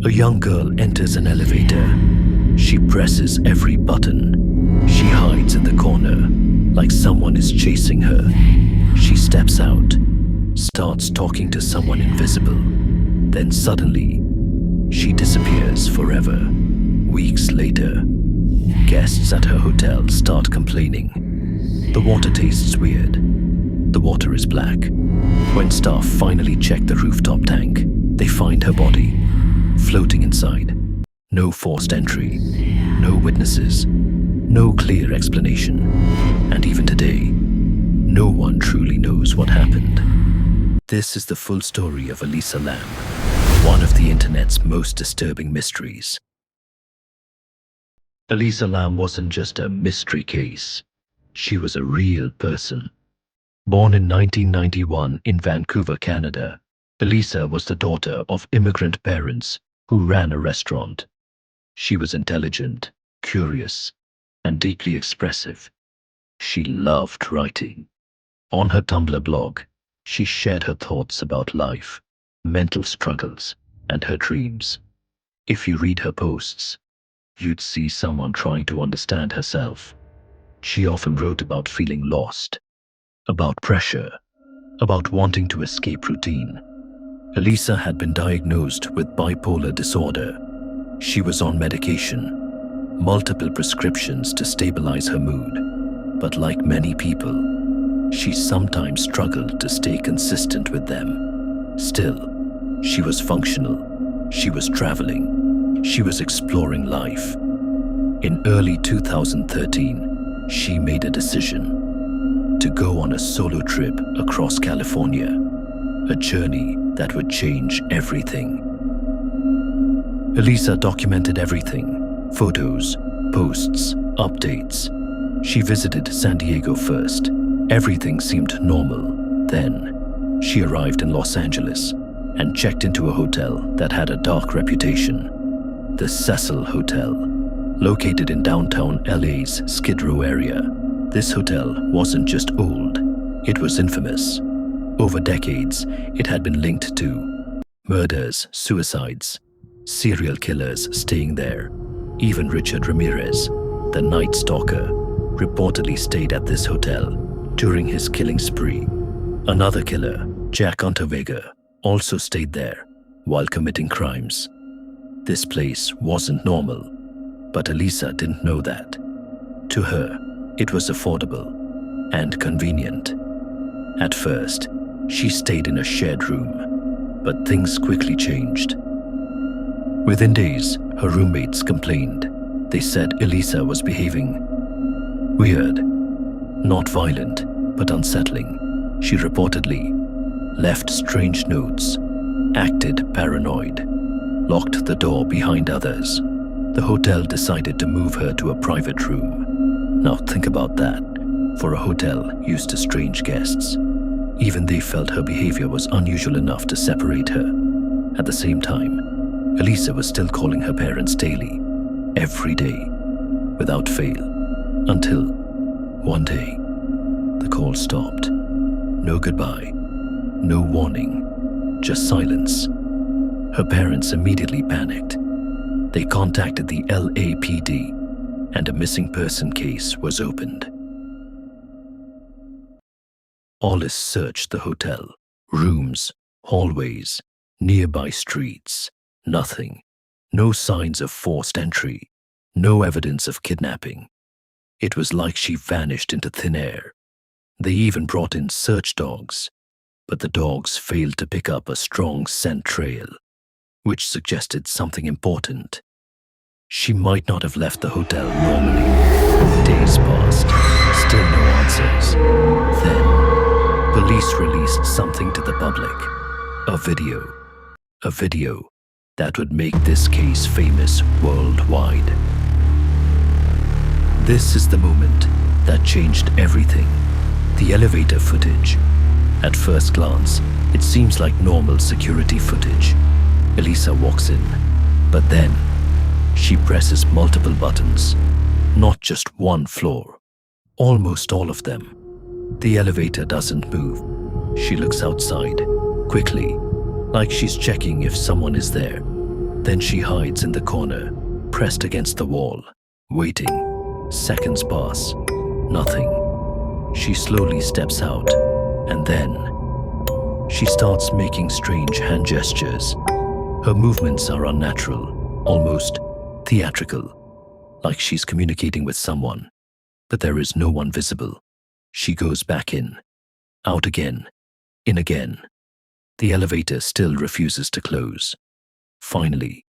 A young girl enters an elevator. She presses every button. She hides in the corner, like someone is chasing her. She steps out, starts talking to someone invisible. Then suddenly, she disappears forever. Weeks later, guests at her hotel start complaining. The water tastes weird. The water is black. When staff finally check the rooftop tank, they find her body, floating inside. No forced entry, no witnesses, no clear explanation. And even today, no one truly knows what happened. This is the full story of Elisa Lam, one of the internet's most disturbing mysteries. Elisa Lam wasn't just a mystery case. She was a real person. Born in 1991 in Vancouver, Canada, Elisa was the daughter of immigrant parents who ran a restaurant. She was intelligent, curious, and deeply expressive. She loved writing. On her Tumblr blog, she shared her thoughts about life, mental struggles, and her dreams. If you read her posts, you'd see someone trying to understand herself. She often wrote about feeling lost, about pressure, about wanting to escape routine. Elisa had been diagnosed with bipolar disorder. She was on medication, multiple prescriptions to stabilize her mood. But like many people, she sometimes struggled to stay consistent with them. Still, she was functional. She was traveling. She was exploring life. In early 2013, she made a decision to go on a solo trip across California, a journey that would change everything. Elisa documented everything: photos, posts, updates. She visited San Diego first. Everything seemed normal. Then, she arrived in Los Angeles and checked into a hotel that had a dark reputation, the Cecil Hotel, located in downtown LA's Skid Row area. This hotel wasn't just old, it was infamous. Over decades, it had been linked to murders, suicides, serial killers staying there. Even Richard Ramirez, the Night Stalker, reportedly stayed at this hotel during his killing spree. Another killer, Jack Unterweger, also stayed there while committing crimes. This place wasn't normal, but Elisa didn't know that. To her, it was affordable and convenient. At first, she stayed in a shared room, but things quickly changed. Within days, her roommates complained. They said Elisa was behaving weird, not violent, but unsettling. She reportedly left strange notes, acted paranoid, locked the door behind others. The hotel decided to move her to a private room. Now think about that. For a hotel used to strange guests, even they felt her behavior was unusual enough to separate her. At the same time, Elisa was still calling her parents daily, every day, without fail, until one day, the call stopped. No goodbye, no warning, just silence. Her parents immediately panicked. They contacted the LAPD, and a missing person case was opened. Police searched the hotel, rooms, hallways, nearby streets. Nothing. No signs of forced entry. No evidence of kidnapping. It was like she vanished into thin air. They even brought in search dogs, but the dogs failed to pick up a strong scent trail, which suggested something important. She might not have left the hotel normally. Days passed, still no answers. Then, police released something to the public. A video that would make this case famous worldwide. This is the moment that changed everything. The elevator footage. At first glance, it seems like normal security footage. Elisa walks in, but then she presses multiple buttons, not just one floor, almost all of them. The elevator doesn't move. She looks outside, quickly, like she's checking if someone is there. Then she hides in the corner, pressed against the wall, waiting. Seconds pass. Nothing. She slowly steps out, and then she starts making strange hand gestures. Her movements are unnatural, almost theatrical, like she's communicating with someone, but there is no one visible. She goes back in, out again, in again. The elevator still refuses to close. Finally,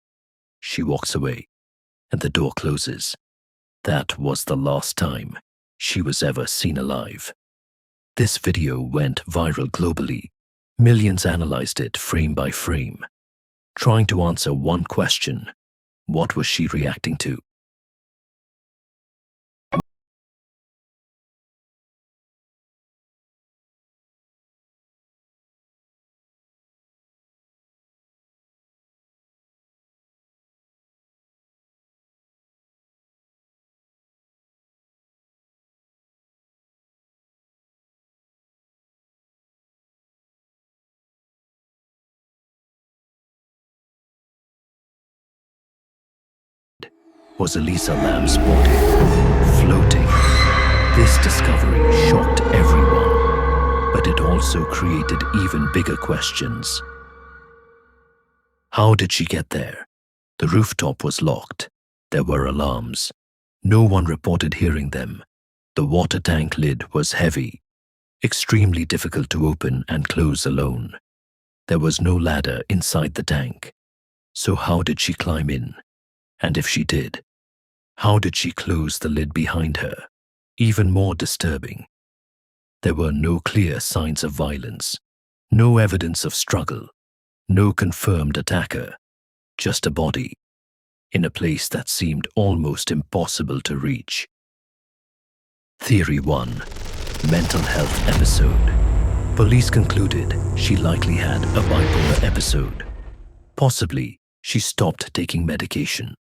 she walks away, and the door closes. That was the last time she was ever seen alive. This video went viral globally. Millions analyzed it frame by frame, trying to answer one question: what was she reacting to? Was Elisa Lam's body floating? This discovery shocked everyone, but it also created even bigger questions. How did she get there? The rooftop was locked. There were alarms. No one reported hearing them. The water tank lid was heavy, extremely difficult to open and close alone. There was no ladder inside the tank. So how did she climb in? And if she did, how did she close the lid behind her? Even more disturbing, there were no clear signs of violence, no evidence of struggle, no confirmed attacker, just a body in a place that seemed almost impossible to reach. Theory 1. Mental health episode. Police concluded she likely had a bipolar episode. Possibly, she stopped taking medication,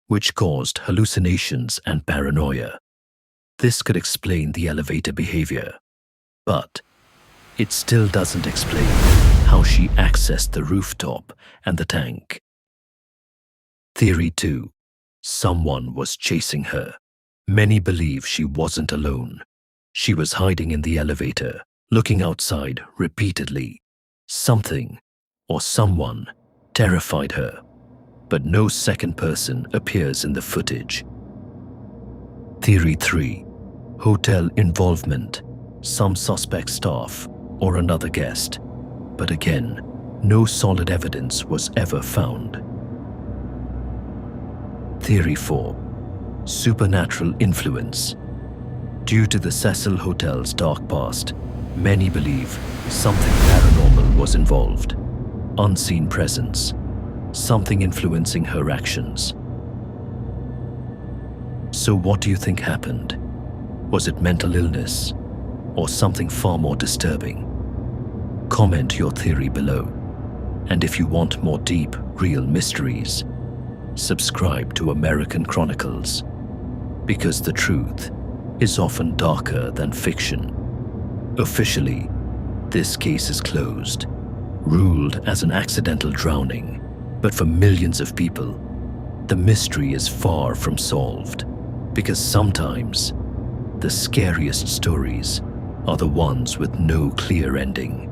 which caused hallucinations and paranoia. This could explain the elevator behavior, but it still doesn't explain how she accessed the rooftop and the tank. Theory 2. Someone was chasing her. Many believe she wasn't alone. She was hiding in the elevator, looking outside repeatedly. Something or someone terrified her, but no second person appears in the footage. Theory 3. Hotel involvement. Some suspect staff or another guest. But again, no solid evidence was ever found. Theory 4. Supernatural influence. Due to the Cecil Hotel's dark past, many believe something paranormal was involved. Unseen presence. Something influencing her actions. So what do you think happened? Was it mental illness or something far more disturbing? Comment your theory below. And if you want more deep, real mysteries, subscribe to American Chronicles, because the truth is often darker than fiction. Officially, this case is closed, ruled as an accidental drowning. But for millions of people, the mystery is far from solved, because sometimes the scariest stories are the ones with no clear ending.